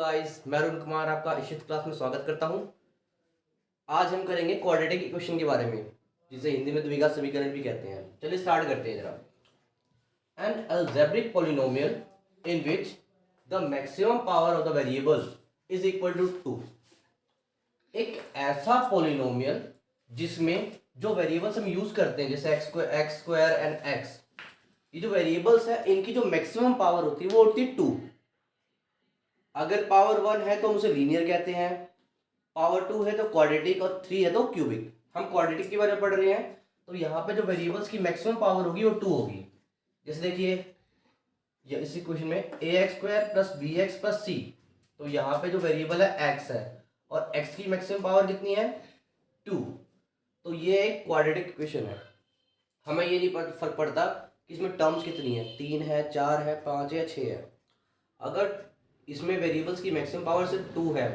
Guys, मैं अरुण कुमार आपका इशित class में स्वागत करता हूं। आज हम करेंगे क्वाड्रेटिक इक्वेशन के बारे में, जिसे हिंदी में द्विघात समीकरण भी कहते हैं। चलिए स्टार्ट करते हैं जरा। An algebraic polynomial in which the maximum power of the variable is equal to 2। एक ऐसा पॉलिनोमियल जिसमें जो वेरिएबल्स हम यूज करते हैं जैसे एक्स स्क्वायर एंड एक्स, ये जो वेरिएबल्स है इनकी जो मैक्सिमम पावर होती है वो होती है 2। अगर पावर 1 है तो हम उसे लीनियर कहते हैं, पावर 2 है तो क्वाड्रेटिक और 3 है तो क्यूबिक। हम क्वाड्रेटिक के बारे में पढ़ रहे हैं, तो यहाँ पे जो वेरिएबल्स की मैक्सिमम पावर होगी वो 2 होगी। जैसे देखिए इस इक्वेशन में a x square plus b x plus c, तो यहाँ पे जो वेरिएबल है एक्स है और एक्स की मैक्सिमम पावर कितनी है 2। तो ये एक क्वाड्रेटिक इक्वेशन है। हमें ये नहीं फर्क पड़ता कि इसमें टर्म्स कितनी है, 3 है, 4 है, 5 है या 6 है। अगर इसमें वेरिएबल्स की मैक्सिमम पावर सिर्फ 2 है,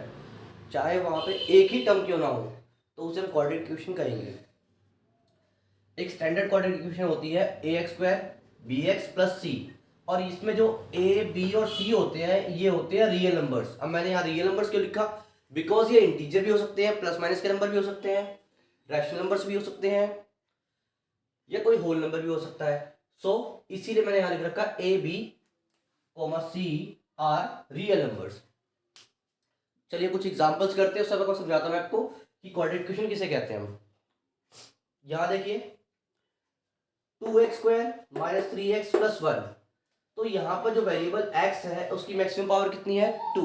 चाहे वहां पे एक ही टर्म क्यों ना हो, तो उसे हम क्वाड्रेटिक इक्वेशन कहेंगे। एक स्टैंडर्ड क्वाड्रेटिक इक्वेशन होती है a x square b x plus c, और इसमें जो ए बी और सी होते हैं ये होते हैं रियल नंबर्स। अब मैंने यहाँ रियल नंबर्स क्यों लिखा, बिकॉज ये इंटीजर भी हो सकते हैं, प्लस माइनस के नंबर भी हो सकते हैं, रैशनल नंबर्स भी हो सकते हैं, या कोई होल नंबर भी हो सकता है। सो इसीलिए मैंने यहाँ लिख रखा A B comma C are real numbers. चलिए कुछ एग्जांपल्स करते हैं, सब समझाता हूं आपको कि क्वाड्रेटिक इक्वेशन किसे कहते हैं हम। यहां देखिए 2x square minus 3x plus 1, तो यहां पर जो वेरिएबल x है उसकी मैक्सिमम पावर कितनी है 2,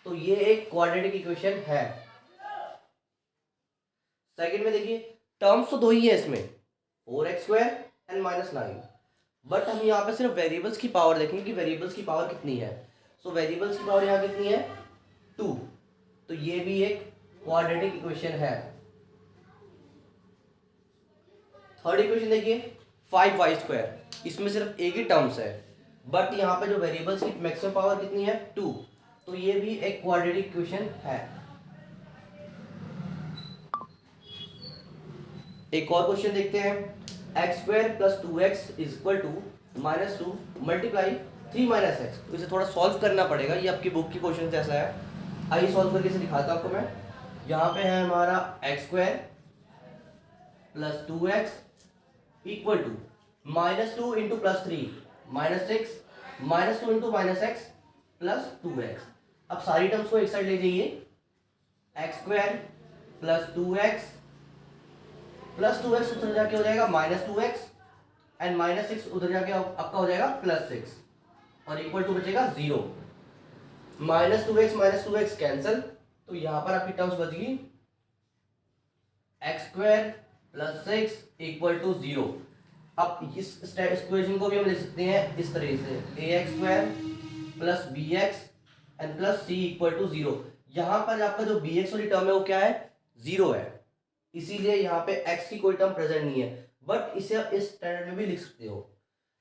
तो ये एक क्वाड्रेटिक इक्वेशन है। सेकंड में देखिए टर्म्स तो दो ही है इसमें, 4x square and minus 9, but हम यहाँ पे सिर्फ वेरिएबल्स की पावर देखेंगे कि वेरिएबल्स की पावर कितनी है। सो वेरिएबल्स की पावर यहाँ कितनी है 2, तो ये भी एक क्वाड्रेटिक इक्वेशन है। थर्ड इक्वेशन देखिए 5y स्क्वायर, इसमें सिर्फ एक ही टर्म्स है, बट यहाँ पे जो वेरिएबल्स की मैक्सिमम पावर कितनी है 2, तो ये भी एक क्वाड्रेटिक इक्वेशन है। एक और क्वेश्चन देखते हैं, X square plus 2x is equal to minus 2 multiply 3 minus X. तो इसे थोड़ा सॉल्व करना पड़ेगा, ये आपकी बुक की क्वेश्चन जैसा है। आइए सॉल्व करके इसे दिखाता हूं आपको मैं। यहाँ पे है हमारा x square plus 2x equal to minus 2 into plus 3 minus 6 minus 2 into minus x plus 2x। अब सारी टर्म्स को एक साइड ले जाइए, x square plus 2x plus 2x उधर जाके हो जाएगा माइनस 2x एंड माइनस 6 उधर जाके आपका हो जाएगा प्लस 6 और इक्वल टू बचेगा 0। माइनस 2x कैंसिल, तो यहां पर आपकी टर्म्स बच गई x square plus 6 equal to 0। अब इस इक्वेशन को भी हम लिख सकते हैं इस तरह से, a x square plus b x and plus c equal to 0। यहां पर आपका जो बी एक्स वाली टर्म है वो क्या है 0 है, इसीलिए यहाँ पे x की कोई टर्म प्रेजेंट नहीं है, बट इसे आप इस स्टैंडर्ड में भी लिख सकते हो।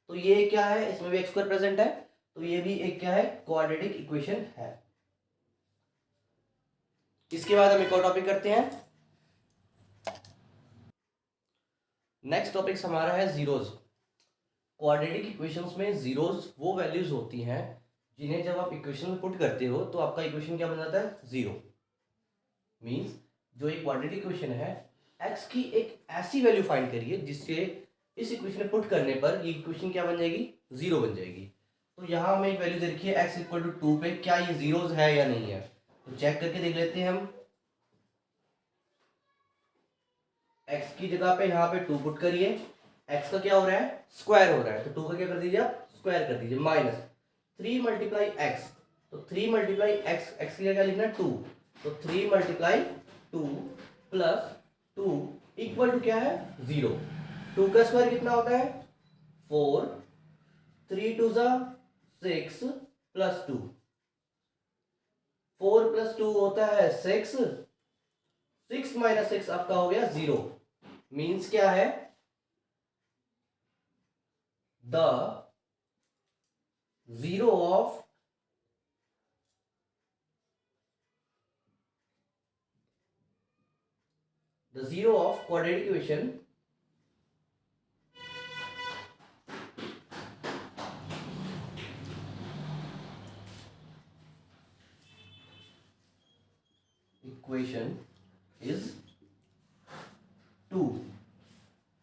तो ये क्या है, इसमें भी एक्स स्क्वायर प्रेजेंट है, तो ये भी एक क्या है क्वाड्रेटिक इक्वेशन है। इसके बाद हम एक और टॉपिक करते हैं। नेक्स्ट टॉपिक हमारा है जीरोस। क्वाड्रेटिक इक्वेशंस में जीरोस वो वैल्यूज होती हैं जिन्हें जब आप इक्वेशन में पुट करते हो तो आपका इक्वेशन क्या बन जाता है 0। मींस जो एक क्वाड्रेटिक इक्वेशन है, x की एक ऐसी वैल्यू फाइंड करिए जिससे इस इक्वेशन में पुट करने पर ये इक्वेशन क्या बन जाएगी 0 बन जाएगी। तो यहाँ हमें एक वैल्यू दे रखी है x इक्वल टू 2 पे, क्या ये जीरोस है या नहीं है, तो चेक करके देख लेते हैं हम। x की जगह पे यहाँ पे 2 पुट करिए, x का क्या हो रहा है स्क्वायर हो रहा है, तो 2 का क्या कर दीजिए आप स्क्वायर कर दीजिए, माइनस 3 मल्टीप्लाई x, तो 3 मल्टीप्लाई x, x की जगह लिखना 2, तो 3 मल्टीप्लाई 2 प्लस 2 इक्वल टू क्या है 0। 2 का स्क्वायर कितना होता है 4, 3 2 जा 6 प्लस 2, 4 प्लस 2 होता है 6, 6 माइनस 6 आपका हो गया 0। मीन्स क्या है, the zero of quadratic equation equation is 2।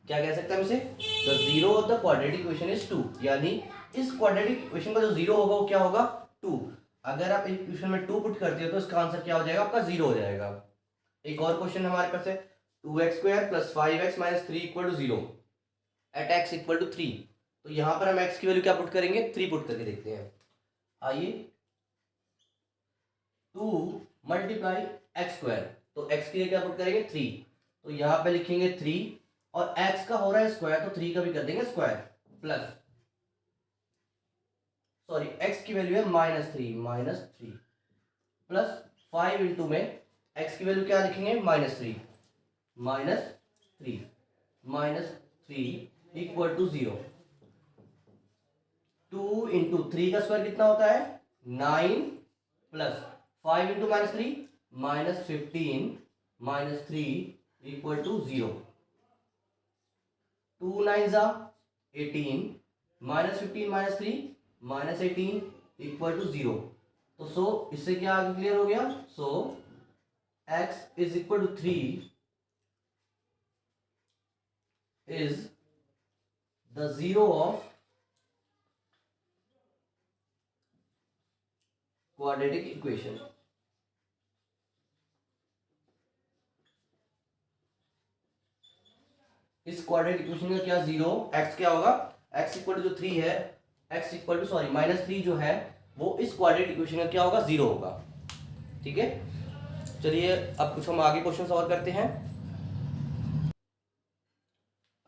क्या कह सकते हैं हम इसे? The zero of the quadratic equation is 2, यानी इस क्वाड्रेटिक इक्वेशन का जो जीरो होगा वो क्या होगा? 2। अगर आप इक्वेशन में 2 पुट करते हो तो इसका आंसर क्या हो जाएगा? आपका 0 हो जाएगा। एक और क्वेश्चन हमारे पास है 2x² + 5x - 3 = 0 एट x = 3। तो यहाँ पर हम x की वैल्यू क्या पुट करेंगे? 3 पुट करके देखते हैं। आइए, 2 × x², तो x के लिए क्या पुट करेंगे? 3। तो यहाँ पे लिखेंगे 3 और x का हो रहा है स्क्वायर, तो 3 का भी कर देंगे स्क्वायर, प्लस सॉरी x की वैल्यू है -3 प्लस 5 इंटू में x की वैल्यू क्या लिखेंगे? -3 इक्वल टू 0। 2 इंटू 3 का स्क्वायर कितना होता है? 9 plus 5 into -3 -15 -3 equal to 0। 2 9 18 -15 -3 -18 equal to 0। तो सो इससे क्या आगे क्लियर हो गया? So x is equal to 3 is the zero of quadratic equation। इस क्वाड्रेटिक इक्वेशन का क्या जीरो? x क्या होगा? x इक्वल टू जो 3 है, x इक्वल टू सॉरी -3 जो है वो इस क्वाड्रेटिक इक्वेशन का क्या होगा? 0 होगा। ठीक है, चलिए अब कुछ हम आगे क्वेश्चन और करते हैं।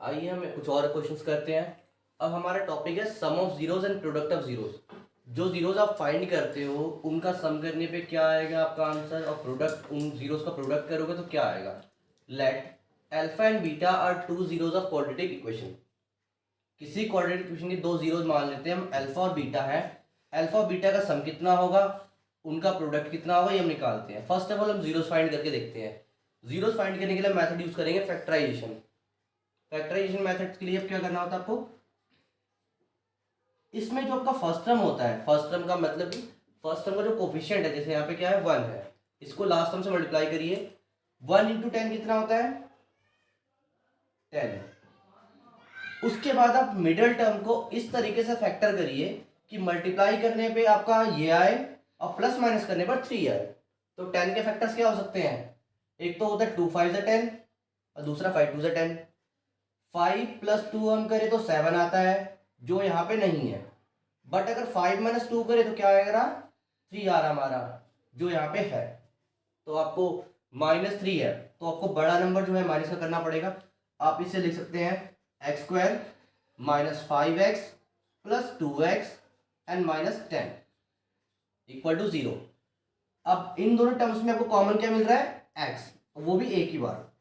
आइए हम कुछ और क्वेश्चंस करते हैं। अब हमारा टॉपिक है sum of zeros and product of zeros. जो जीरोस आप फाइंड करते हो उनका सम करने पे क्या आएगा आपका आंसर, और प्रोडक्ट उन जीरोस का प्रोडक्ट करोगे तो क्या आएगा? Let alpha and beta are 2 zeros of quadratic equation. किसी क्वाड्रेटिक इक्वेशन के 2 जीरोस मान लेते हैं हम, अल्फा और बीटा है। अल्फा और बीटा का सम कितना होगा, उनका प्रोडक्ट कितना होगा, ये हम निकालते हैं। फर्स्ट ऑफ ऑल हम जीरोस फाइंड करके देखते हैं। जीरोस फाइंड करने के लिए मेथड यूज करेंगे फैक्टराइजेशन। फैक्टराइजेशन मेथड के लिए अब क्या करना होता है आपको? इसमें जो आपका फर्स्ट टर्म होता है, फर्स्ट टर्म का मतलब कि फर्स्ट टर्म का जो कोफिशिएंट है, जैसे यहाँ पे क्या है 1 है, इसको लास्ट टर्म से मल्टीप्लाई करिए। 1 × 10 कितना होता है? 10। उसके बाद आप मिडिल टर्म को इस तरीके से फैक्टर करिए कि मल्टीप्लाई करने पे आपका ये आए और प्लस माइनस करने पर 3 आए। तो 10 के फैक्टर्स क्या हो सकते हैं? एक तो होता है 2 5 10 और दूसरा 5 2 10। 5 + 2 हम करें तो 7 आता है, जो यहाँ पे नहीं है। बट अगर 5 - 2 करें तो क्या आएगा? 3 आ रहा हमारा, जो यहाँ पे है। तो आपको -3 है, तो आपको बड़ा नंबर जो है माइनस का करना पड़ेगा। आप इसे लिख सकते हैं x² - 5x + 2x and -10 equal to 0। अब इन दोनों टर्म्स में आपको कॉमन क्या मिल रहा है? x, वो भी एक ही बार।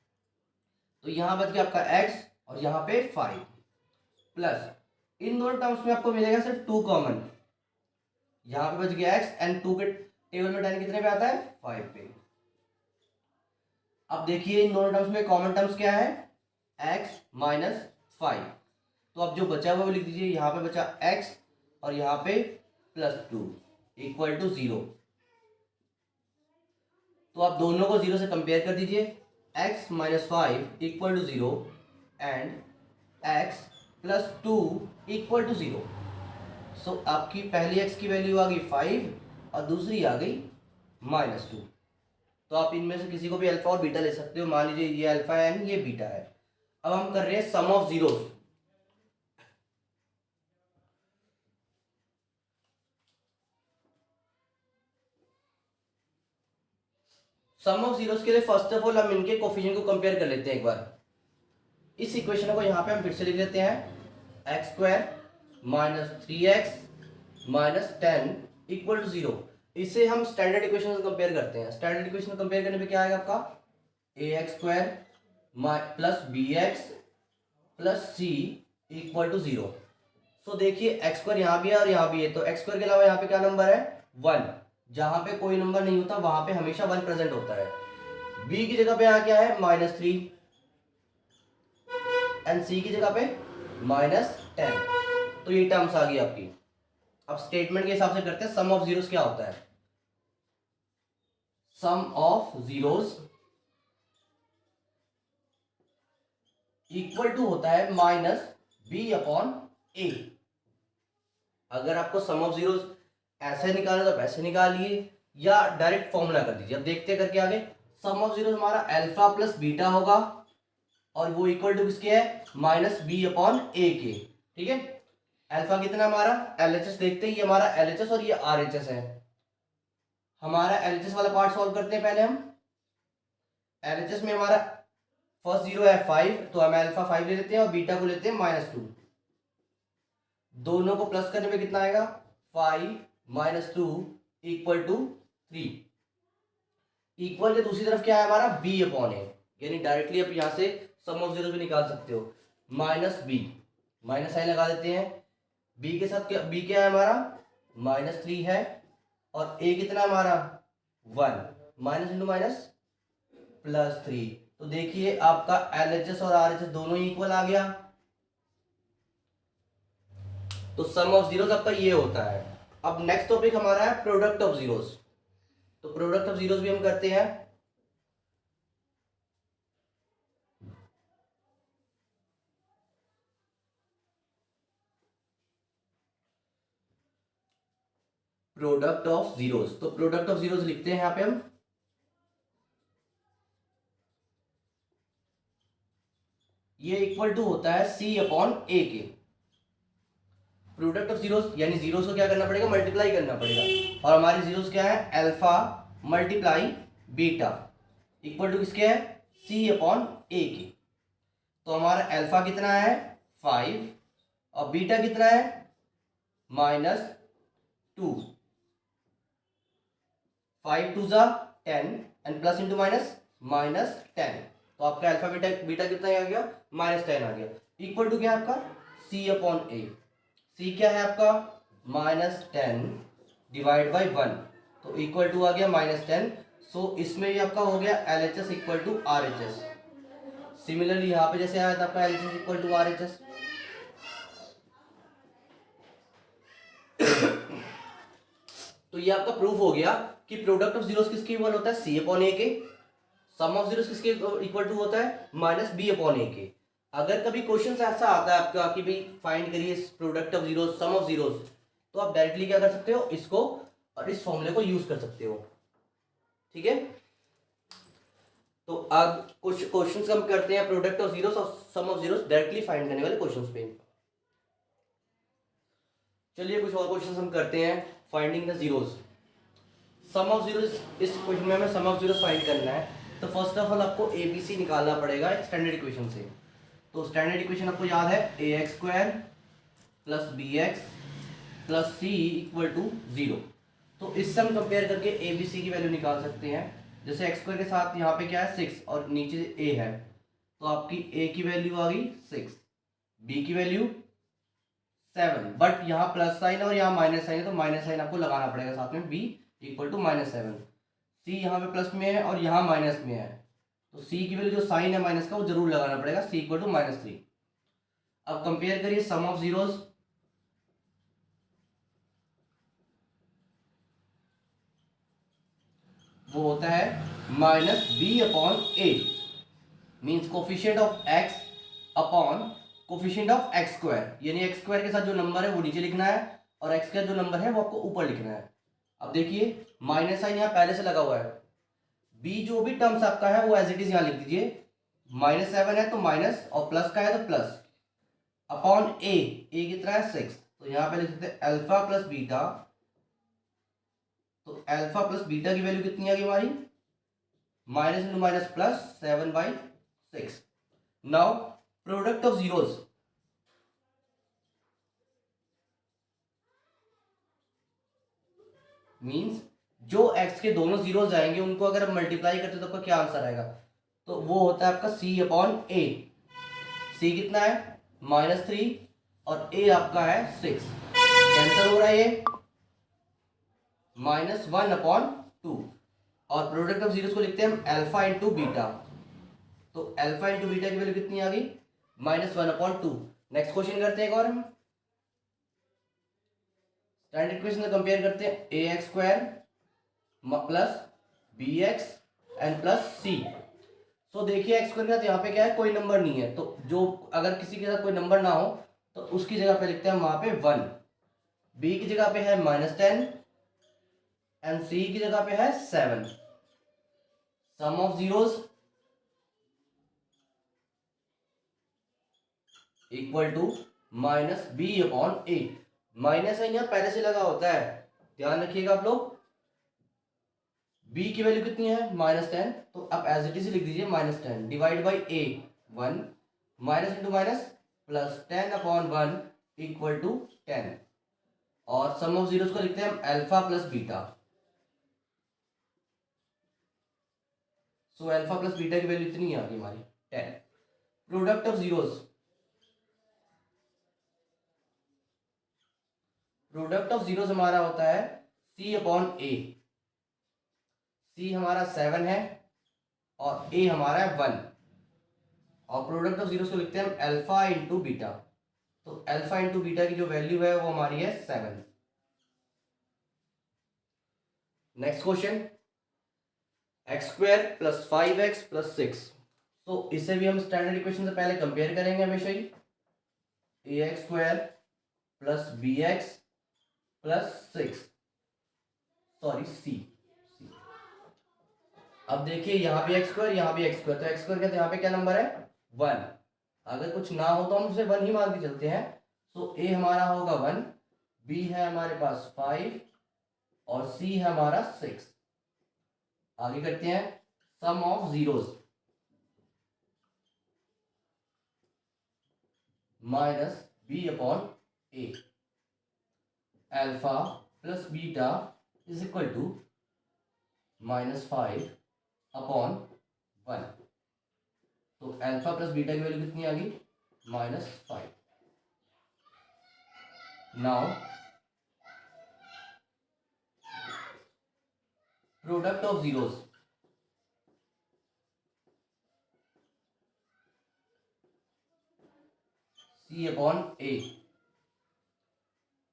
तो यहां बच गया आपका x और यहाँ पे 5 प्लस इन दोनों टर्म्स में आपको मिलेगा सिर्फ 2 कॉमन। यहाँ पे बच गया x एंड 2 के टेबल में 10 कितने पे आता है? 5 पे। अब देखिए इन दोनों टर्म्स में कॉमन टर्म्स क्या है? x - 5। तो अब जो बचा हुआ वो लिख दीजिए। यहाँ पे बचा x और यहाँ पे +2 इक्वल टू 0। तो आप दोनों को 0 से कंपेयर कर दीजिए। x - 5 equal to 0 and x + 2 equal to 0। So आपकी पहली x की वैल्यू आ गई 5 और दूसरी आ गई -2। तो आप इनमें से किसी को भी अल्फा और बीटा ले सकते हो। मान लीजिए ये अल्फा है एंड ये बीटा है। अब हम कर रहे हैं sum of zeros. Sum of zeros के लिए फर्स्ट ऑफ ऑल हम इनके कोफिशिएंट को कंपेयर कर लेते हैं एक बार। इस इक्वेशन को यहाँ पे हम फिर से लिख लेते हैं x² - 3x - 10 इक्वल टू 0। इसे हम स्टैंडर्ड इक्वेशन से कंपेयर करते हैं। स्टैंडर्ड इक्वेशन कंपेयर करने पे क्या आएगा आपका? ax² + bx + c equal to 0। सो देखिए x² यहाँ भी है और यहाँ भी है, तो x² के अलावा यहाँ पे क्या नंबर है? 1। जहाँ पे कोई नंबर नहीं होता वहां पे हमेशा 1 प्रेजेंट होता है। b की जगह पे यहाँ क्या है? -3 एंड c की जगह पे -10। तो ये टर्म्स आ गई आपकी। अब स्टेटमेंट के हिसाब से करते हैं सम ऑफ जीरोस क्या होता है। Sum of zeros equal to होता है माइनस बी अपॉन ए। अगर आपको सम ऑफ जीरोस ऐसे निकालना तो ऐसे निकालिए या डायरेक्ट फॉर्मूला कर दीजिए। अब देखते हैं करके आगे। सम ऑफ जीरोस हमारा अल्फा प्लस बीटा होगा और वो इक्वल टू किसके है, माइनस बी अपॉन ए के। ठीक है, अल्फा कितना हमारा एलएचएस देखते हैं, ये हमारा एलएचएस और ये आरएचएस है। हमारा एलएचएस वाला पार्ट सॉल्व करते हैं पहले हम। एलएचएस में हमारा फर्स्ट जीरो है 5, तो हम अल्फा 5 ले लेते हैं और बीटा को लेते हैं -2। दोनों को प्लस करने में कितना आएगा, 5 - 2 इक्वल टू 3। इक्वल के दूसरी तरफ क्या है हमारा, बी अपॉन ए, यानी डायरेक्टली आप यहां से सम ऑफ जीरोस भी निकाल सकते हो। माइनस बी, माइनस साइन लगा देते हैं। बी के साथ क्या, बी क्या है हमारा -3 है और ए कितना हमारा 1, माइनस इंटू माइनस +3। तो देखिए आपका एलएचएस और आरएचएस दोनों ही इक्वल आ गया। तो सम ऑफ जीरोस आपका ये होता है। अब नेक्स्ट टॉपिक हमारा है प्रोडक्ट ऑफ जीरोस। तो प्रोडक्ट ऑफ जीरोस भी हम करते हैं। प्रोडक्ट ऑफ जीरोस, तो प्रोडक्ट ऑफ जीरोस लिखते हैं यहां पे हम। ये इक्वल टू होता है सी अपॉन ए के। प्रोडक्ट ऑफ जीरोस यानी जीरोस को क्या करना पड़ेगा, मल्टीप्लाई करना पड़ेगा। और हमारी जीरोस क्या है, alpha multiply beta equal to किसके है, सी अपॉन ए के। तो हमारा अल्फा कितना है 5 और बीटा कितना है -2। 5 2 जा 10 एंड प्लस इंटू माइनस -10। तो आपका अल्फा बीटा बीटा कितना आ गया, -10 आ गया। इक्वल टू क्या है आपका, सी अपॉन ए। सी क्या है आपका -10 डिवाइड बाई 1, तो इक्वल टू आ गया -10। सो इसमें भी आपका हो गया LHS equal to RHS. Similarly यहाँ पे जैसे आया था आपका एलएचएस इक्वल टू आरएचएस। तो ये आपका प्रूफ हो गया कि प्रोडक्ट ऑफ जीरोस किसके इक्वल होता है, सी अपॉन ए के। सम ऑफ जीरोस किसके इक्वल टू होता है, -b अपॉन ए के। अगर कभी क्वेश्चन ऐसा आता है आपका कि भाई फाइंड करिए product of zeros, sum of zeros, तो आप डायरेक्टली क्या कर सकते हो, इसको और इस फॉर्मूले को यूज कर सकते हो। ठीक है, तो अब कुछ क्वेश्चंस हम करते हैं प्रोडक्ट ऑफ जीरोस और sum of zeros directly find करने वाले क्वेश्चंस पे। चलिए कुछ और क्वेश्चंस हम करते हैं finding the zeros. Sum of zeros, इस क्वेश्चन में हमें सम ऑफ जीरोस फाइंड करना है। तो फर्स्ट ऑफ ऑल आपको एबीसी निकालना पड़ेगा एक स्टैंडर्ड इक्वेशन से। तो स्टैंडर्ड इक्वेशन आपको याद है, ax² + bx + c = 0। तो इससे हम कंपेयर करके ए बी सी की वैल्यू निकाल सकते हैं। जैसे x² के साथ यहाँ पे क्या है 6 और नीचे a है, तो आपकी a की वैल्यू आ गई 6, b की वैल्यू 7, बट यहाँ प्लस साइन और यहाँ माइनस साइन है, तो माइनस साइन आपको लगाना पड़ेगा साथ में, b = -7। c यहाँ पे प्लस में है और यहाँ माइनस में है, तो c की वैल्यू जो साइन है माइनस का वो जरूर लगाना पड़ेगा, c = -3। अब कंपेयर करिए सम ऑफ जीरोस। वो होता है -b upon a, means coefficient of x upon coefficient of x²। यानी x² के साथ जो नंबर है वो नीचे लिखना है और x का जो नंबर है वो आपको ऊपर लिखना है। अब देखिए माइनस साइन यहाँ पहले से लगा हुआ है, b जो भी टर्म्स आपका है वो एज इट इज यहाँ लिख दीजिए। -7 है तो माइनस और प्लस का है तो प्लस अपॉन a कितना है 6, तो यहाँ पे लिख सकते हैं अल्फा प्लस बीटा। तो अल्फा प्लस बीटा की वैल्यू कितनी आ गई हमारी, -7/6। Now product of zeros, means जो x के दोनों जीरोस आएंगे उनको अगर हम मल्टीप्लाई करते तो आपका क्या आंसर आएगा, तो वो होता है आपका c अपॉन a। c कितना है -3 और a आपका है 6, कैंसिल हो रहा है ये, -1/2। और प्रोडक्ट ऑफ जीरोस को लिखते हैं हम अल्फा इंटू बीटा। तो अल्फा इंटू बीटा की वैल्यू कितनी आ गई, -1/2। नेक्स्ट क्वेश्चन करते हैं एक और हम, स्टैंडर्ड इक्वेशन से कंपेयर करते हैं ax² + b x and plus c. So देखिए एक्स स्क्वायर के साथ यहाँ पे क्या है, कोई नंबर नहीं है, तो जो अगर किसी के साथ कोई नंबर ना हो तो उसकी जगह पे लिखते हैं हम वहाँ पे 1, बी की जगह पे है -10 एंड सी की जगह पे है 7। Sum of zeros equal to -b/a। Minus sign यहाँ पहले से लगा होता है, ध्यान रखिएगा आप लोग। b की वैल्यू कितनी है -10, तो आप एज इट इज लिख दीजिए -10 divide by a 1, minus into minus plus 10/1 equal to 10। और सम ऑफ जीरोस को लिखते हैं हम alpha plus beta. So alpha plus beta की वैल्यू इतनी आ गई हमारी 10। Product of zeros, product of zeros हमारा होता है c/a। c हमारा 7 है और a हमारा है 1, और प्रोडक्ट ऑफ जीरोस को लिखते हैं हम अल्फा इंटू बीटा। तो अल्फा इंटू बीटा की जो वैल्यू है वो हमारी है 7। Next question, x² + 5x + 6। तो इसे भी हम स्टैंडर्ड इक्वेशन से पहले कंपेयर करेंगे हमेशा ही। ax² + bx + 6, sorry c। अब देखिए यहाँ भी x² यहाँ भी x², तो x² का यहाँ पे क्या नंबर है 1। अगर कुछ ना हो तो हम उसे 1 ही मान के चलते हैं। तो a हमारा होगा 1, b है हमारे पास 5 और c है हमारा 6। आगे करते हैं sum of zeros, -b/a। Alpha plus beta is equal to -5/1। तो अल्फा प्लस बीटा की वैल्यू कितनी आ गई -5। Now product of zeros, c/a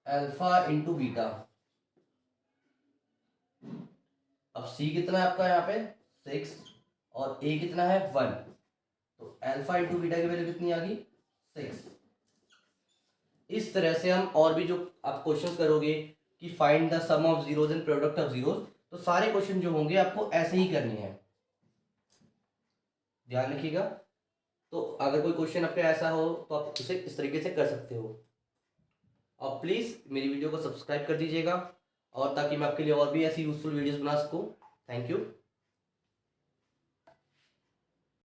alpha into beta. अब c कितना है आपका यहाँ पे 6 और a कितना है 1, तो अल्फा इंटू बीटा की वैल्यू कितनी आ गई 6। इस तरह से हम और भी जो आप क्वेश्चंस करोगे कि find the sum of zeros and product of zeros, तो सारे क्वेश्चन जो होंगे आपको ऐसे ही करने हैं, ध्यान रखिएगा। तो अगर कोई क्वेश्चन आपका ऐसा हो तो आप उसे इस तरीके से कर सकते हो। और प्लीज़ मेरी वीडियो को सब्सक्राइब कर दीजिएगा, और ताकि मैं आपके लिए और भी ऐसी यूजफुल वीडियोस बना सकूं। Thank you.